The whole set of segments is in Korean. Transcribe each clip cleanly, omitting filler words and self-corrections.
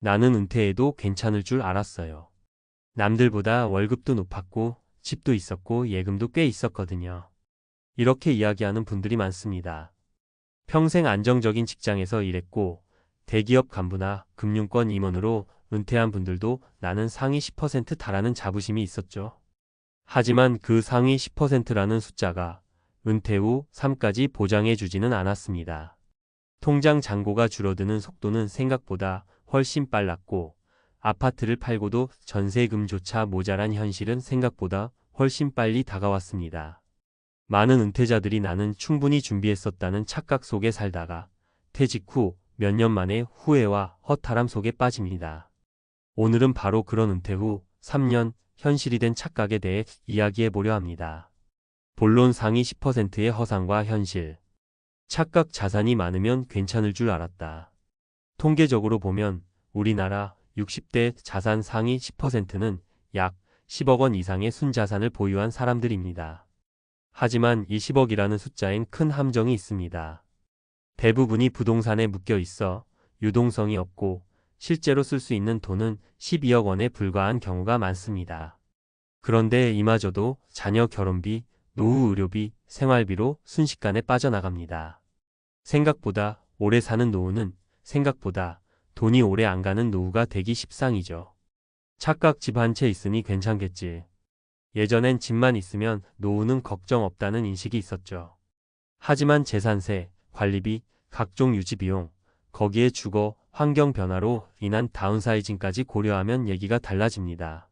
나는 은퇴해도 괜찮을 줄 알았어요. 남들보다 월급도 높았고 집도 있었고 예금도 꽤 있었거든요. 이렇게 이야기하는 분들이 많습니다. 평생 안정적인 직장에서 일했고 대기업 간부나 금융권 임원으로 은퇴한 분들도 나는 상위 10% 달하는 자부심이 있었죠. 하지만 그 상위 10%라는 숫자가 은퇴 후 삶까지 보장해 주지는 않았습니다. 통장 잔고가 줄어드는 속도는 생각보다 훨씬 빨랐고 아파트를 팔고도 전세금조차 모자란 현실은 생각보다 훨씬 빨리 다가왔습니다. 많은 은퇴자들이 나는 충분히 준비했었다는 착각 속에 살다가 퇴직 후 몇 년 만에 후회와 허탈함 속에 빠집니다. 오늘은 바로 그런 은퇴 후 3년 현실이 된 착각에 대해 이야기해 보려 합니다. 본론 상위 10%의 허상과 현실. 착각 자산이 많으면 괜찮을 줄 알았다. 통계적으로 보면 우리나라 60대 자산 상위 10%는 약 10억 원 이상의 순자산을 보유한 사람들입니다. 하지만 이 10억이라는 숫자엔 큰 함정이 있습니다. 대부분이 부동산에 묶여 있어 유동성이 없고 실제로 쓸 수 있는 돈은 12억 원에 불과한 경우가 많습니다. 그런데 이마저도 자녀 결혼비, 노후 의료비, 생활비로 순식간에 빠져나갑니다. 생각보다 오래 사는 노후는 생각보다 돈이 오래 안 가는 노후가 되기 십상이죠. 착각 집 한 채 있으니 괜찮겠지. 예전엔 집만 있으면 노후는 걱정 없다는 인식이 있었죠. 하지만 재산세, 관리비, 각종 유지비용, 거기에 주거, 환경 변화로 인한 다운사이징까지 고려하면 얘기가 달라집니다.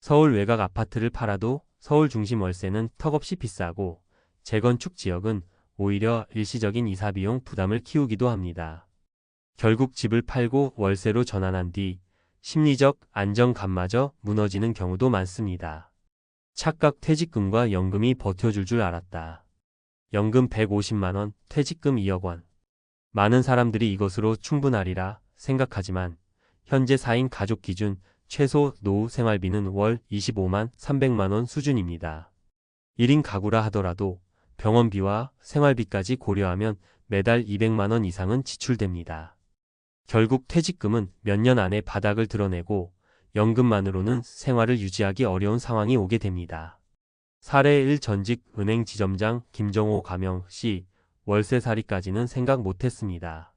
서울 외곽 아파트를 팔아도 서울 중심 월세는 턱없이 비싸고 재건축 지역은 오히려 일시적인 이사비용 부담을 키우기도 합니다. 결국 집을 팔고 월세로 전환한 뒤 심리적 안정감마저 무너지는 경우도 많습니다. 착각 퇴직금과 연금이 버텨줄 줄 알았다. 연금 150만원, 퇴직금 2억 원. 많은 사람들이 이것으로 충분하리라 생각하지만 현재 4인 가족 기준 최소 노후 생활비는 월 25만 300만원 수준입니다. 1인 가구라 하더라도 병원비와 생활비까지 고려하면 매달 200만원 이상은 지출됩니다. 결국 퇴직금은 몇 년 안에 바닥을 드러내고 연금만으로는 생활을 유지하기 어려운 상황이 오게 됩니다. 사례 1 전직 은행 지점장 김정호 가명 씨 월세살이까지는 생각 못했습니다.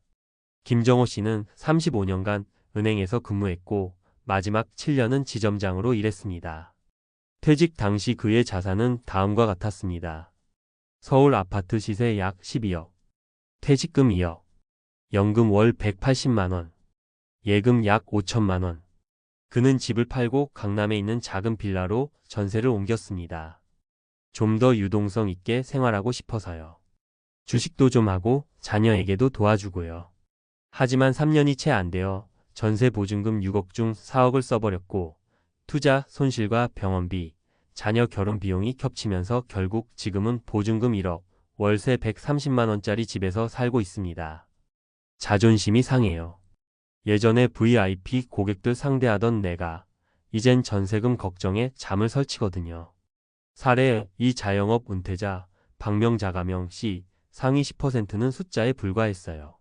김정호 씨는 35년간 은행에서 근무했고 마지막 7년은 지점장으로 일했습니다. 퇴직 당시 그의 자산은 다음과 같았습니다. 서울 아파트 시세 약 12억, 퇴직금 2억, 연금 월 180만원, 예금 약 5천만원. 그는 집을 팔고 강남에 있는 작은 빌라로 전세를 옮겼습니다. 좀 더 유동성 있게 생활하고 싶어서요. 주식도 좀 하고 자녀에게도 도와주고요. 하지만 3년이 채 안 되어 전세 보증금 6억 중 4억을 써버렸고 투자, 손실과 병원비, 자녀 결혼 비용이 겹치면서 결국 지금은 보증금 1억, 월세 130만원짜리 집에서 살고 있습니다. 자존심이 상해요. 예전에 VIP 고객들 상대하던 내가 이젠 전세금 걱정에 잠을 설치거든요. 사례 2 자영업 은퇴자 박명자가명 씨 상위 10%는 숫자에 불과했어요.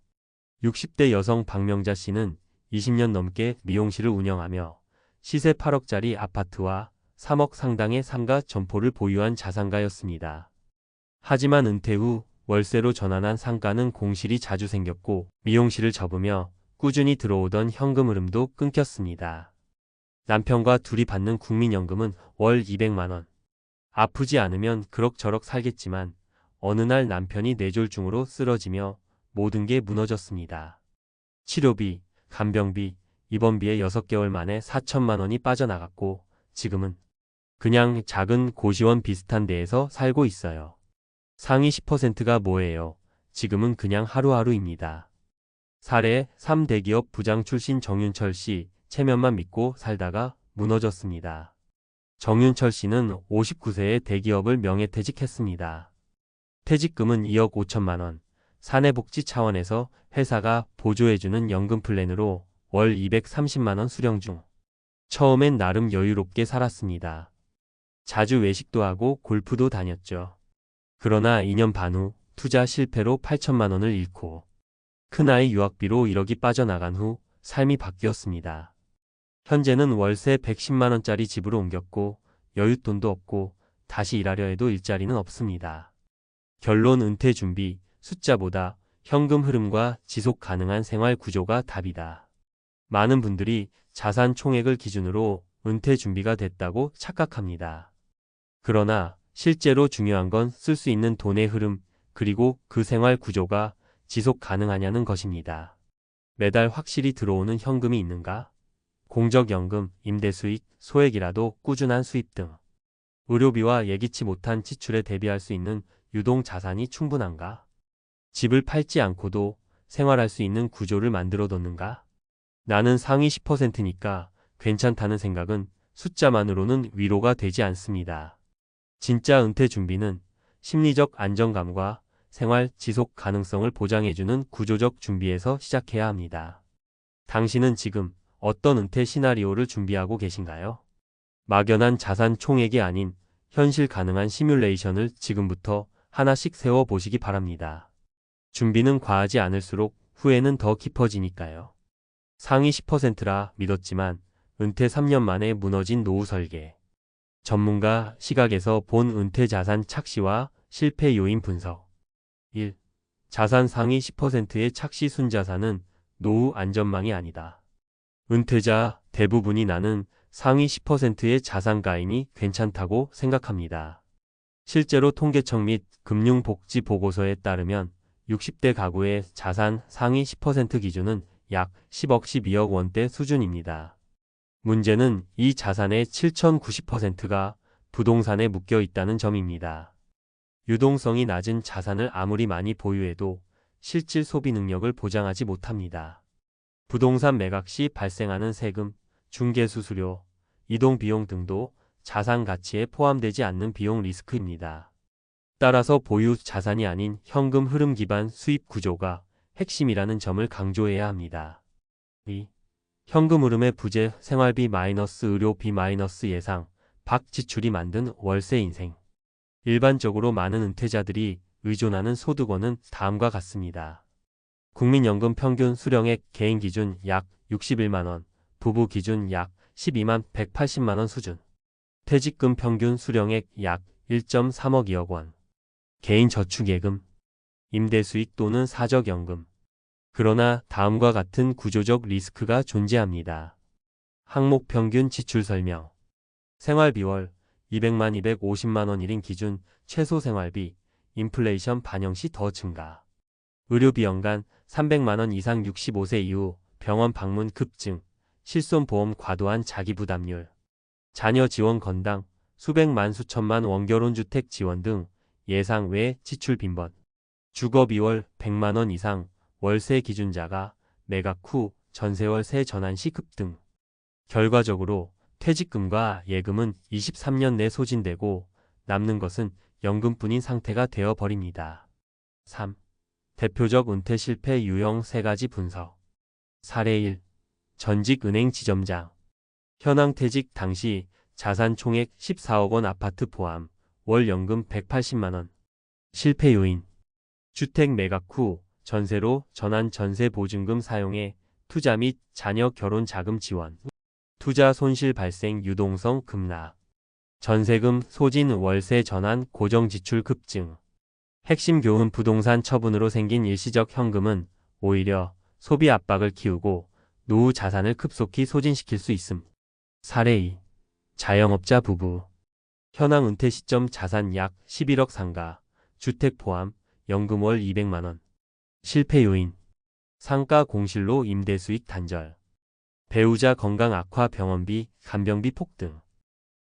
60대 여성 박명자 씨는 20년 넘게 미용실을 운영하며 시세 8억짜리 아파트와 3억 상당의 상가 점포를 보유한 자산가였습니다. 하지만 은퇴 후 월세로 전환한 상가는 공실이 자주 생겼고 미용실을 접으며 꾸준히 들어오던 현금 흐름도 끊겼습니다. 남편과 둘이 받는 국민연금은 월 200만원. 아프지 않으면 그럭저럭 살겠지만 어느 날 남편이 뇌졸중으로 쓰러지며 모든 게 무너졌습니다. 치료비, 간병비, 입원비에 6개월 만에 4천만 원이 빠져나갔고 지금은 그냥 작은 고시원 비슷한 데에서 살고 있어요. 상위 10%가 뭐예요? 지금은 그냥 하루하루입니다. 사례 3대기업 부장 출신 정윤철 씨, 체면만 믿고 살다가 무너졌습니다. 정윤철 씨는 59세에 대기업을 명예퇴직했습니다. 퇴직금은 2억 5천만 원, 사내복지 차원에서 회사가 보조해주는 연금 플랜으로 월 230만 원 수령 중. 처음엔 나름 여유롭게 살았습니다. 자주 외식도 하고 골프도 다녔죠. 그러나 2년 반 후 투자 실패로 8천만 원을 잃고 큰아이 유학비로 1억이 빠져나간 후 삶이 바뀌었습니다. 현재는 월세 110만 원짜리 집으로 옮겼고 여윳돈도 없고 다시 일하려 해도 일자리는 없습니다. 결론 은퇴 준비, 숫자보다 현금 흐름과 지속 가능한 생활 구조가 답이다. 많은 분들이 자산 총액을 기준으로 은퇴 준비가 됐다고 착각합니다. 그러나 실제로 중요한 건 쓸 수 있는 돈의 흐름, 그리고 그 생활 구조가 지속 가능하냐는 것입니다. 매달 확실히 들어오는 현금이 있는가? 공적연금, 임대수익, 소액이라도 꾸준한 수입 등. 의료비와 예기치 못한 지출에 대비할 수 있는 유동자산이 충분한가? 집을 팔지 않고도 생활할 수 있는 구조를 만들어 뒀는가? 나는 상위 10%니까 괜찮다는 생각은 숫자만으로는 위로가 되지 않습니다. 진짜 은퇴 준비는 심리적 안정감과 생활 지속 가능성을 보장해주는 구조적 준비에서 시작해야 합니다. 당신은 지금 어떤 은퇴 시나리오를 준비하고 계신가요? 막연한 자산 총액이 아닌 현실 가능한 시뮬레이션을 지금부터 하나씩 세워보시기 바랍니다. 준비는 과하지 않을수록 후회는 더 깊어지니까요. 상위 10%라 믿었지만 은퇴 3년 만에 무너진 노후 설계. 전문가 시각에서 본 은퇴 자산 착시와 실패 요인 분석. 1. 자산 상위 10%의 착시 순자산은 노후 안전망이 아니다. 은퇴자 대부분이 나는 상위 10%의 자산 가인이 괜찮다고 생각합니다. 실제로 통계청 및 금융복지보고서에 따르면 60대 가구의 자산 상위 10% 기준은 약 10억 12억 원대 수준입니다. 문제는 이 자산의 7,090%가 부동산에 묶여 있다는 점입니다. 유동성이 낮은 자산을 아무리 많이 보유해도 실질 소비 능력을 보장하지 못합니다. 부동산 매각 시 발생하는 세금, 중개수수료, 이동비용 등도 자산 가치에 포함되지 않는 비용 리스크입니다. 따라서 보유 자산이 아닌 현금 흐름 기반 수입 구조가 핵심이라는 점을 강조해야 합니다. 2. 현금 흐름의 부재, 생활비 마이너스 의료비 마이너스 예상, 박 지출이 만든 월세 인생. 일반적으로 많은 은퇴자들이 의존하는 소득원은 다음과 같습니다. 국민연금 평균 수령액 개인 기준 약 61만 원, 부부 기준 약 12만 180만 원 수준. 퇴직금 평균 수령액 약 1.3억 2억 원. 개인 저축예금, 임대수익 또는 사적연금. 그러나 다음과 같은 구조적 리스크가 존재합니다. 항목 평균 지출 설명. 생활비월 200만 250만 원 1인 기준 최소 생활비, 인플레이션 반영 시 더 증가. 의료비 연간 300만 원 이상 65세 이후 병원 방문 급증, 실손보험 과도한 자기부담률. 자녀 지원 건당, 수백만 수천만 원 결혼주택 지원 등 예상 외 지출 빈번. 주거비월 100만 원 이상 월세 기준자가 매각 후 전세월세 전환 시 급등. 결과적으로 퇴직금과 예금은 23년 내 소진되고 남는 것은 연금뿐인 상태가 되어버립니다. 3. 대표적 은퇴 실패 유형 3가지 분석. 사례 1. 전직 은행 지점장. 현황 퇴직 당시 자산 총액 14억 원 아파트 포함, 월 연금 180만 원. 실패 요인. 주택 매각 후 전세로 전환 전세 보증금 사용해 투자 및 자녀 결혼 자금 지원. 투자 손실 발생 유동성 급락. 전세금 소진 월세 전환 고정 지출 급증. 핵심 교훈 부동산 처분으로 생긴 일시적 현금은 오히려 소비 압박을 키우고 노후 자산을 급속히 소진시킬 수 있음. 사례 2. 자영업자 부부. 현황 은퇴 시점 자산 약 11억 상가, 주택 포함, 연금 월 200만 원. 실패 요인. 상가 공실로 임대 수익 단절. 배우자 건강 악화 병원비, 간병비 폭등.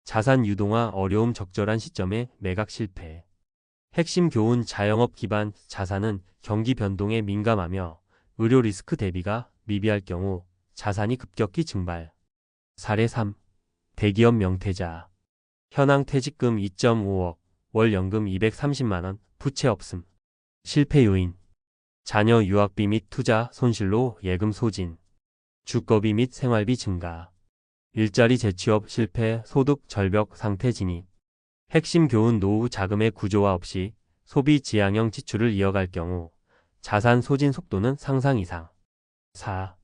자산 유동화 어려움 적절한 시점에 매각 실패. 핵심 교훈 자영업 기반 자산은 경기 변동에 민감하며 의료 리스크 대비가 미비할 경우 자산이 급격히 증발. 사례 3. 대기업 명퇴자. 현황 퇴직금 2.5억, 월 연금 230만 원, 부채 없음. 실패 요인. 자녀 유학비 및 투자 손실로 예금 소진. 주거비 및 생활비 증가. 일자리 재취업 실패, 소득 절벽 상태 진입. 핵심 교훈 노후 자금의 구조화 없이 소비 지향형 지출을 이어갈 경우 자산 소진 속도는 상상 이상. 4.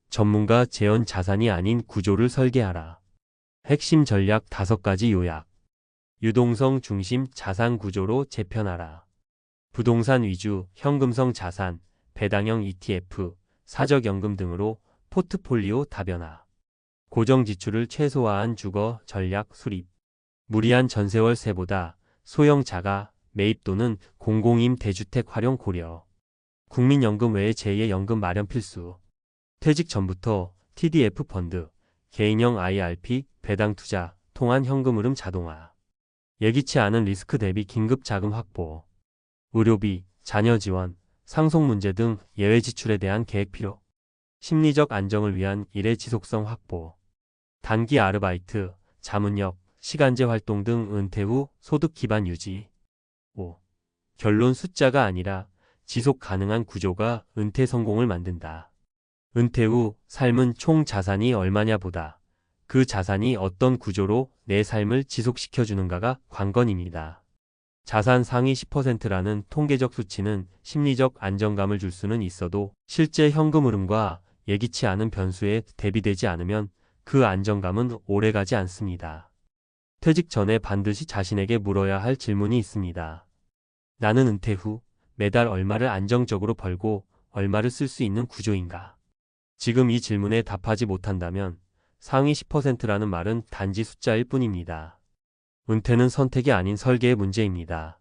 전문가 재현 자산이 아닌 구조를 설계하라. 핵심 전략 5가지 요약. 유동성 중심 자산 구조로 재편하라. 부동산 위주 현금성 자산, 배당형 ETF, 사적연금 등으로 포트폴리오 다변화. 고정 지출을 최소화한 주거 전략 수립. 무리한 전세월세보다 소형 자가 매입 또는 공공임 대주택 활용 고려. 국민연금 외에 제2의 연금 마련 필수. 퇴직 전부터 TDF 펀드, 개인형 IRP, 배당 투자, 통한 현금 흐름 자동화. 예기치 않은 리스크 대비 긴급 자금 확보. 의료비, 자녀 지원, 상속 문제 등 예외 지출에 대한 계획 필요. 심리적 안정을 위한 일의 지속성 확보. 단기 아르바이트, 자문역, 시간제 활동 등 은퇴 후 소득 기반 유지. 5. 결론 숫자가 아니라 지속 가능한 구조가 은퇴 성공을 만든다. 은퇴 후 삶은 총 자산이 얼마냐 보다 그 자산이 어떤 구조로 내 삶을 지속시켜주는가가 관건입니다. 자산 상위 10%라는 통계적 수치는 심리적 안정감을 줄 수는 있어도 실제 현금 흐름과 예기치 않은 변수에 대비되지 않으면 그 안정감은 오래가지 않습니다. 퇴직 전에 반드시 자신에게 물어야 할 질문이 있습니다. 나는 은퇴 후 매달 얼마를 안정적으로 벌고 얼마를 쓸 수 있는 구조인가? 지금 이 질문에 답하지 못한다면 상위 10%라는 말은 단지 숫자일 뿐입니다. 은퇴는 선택이 아닌 설계의 문제입니다.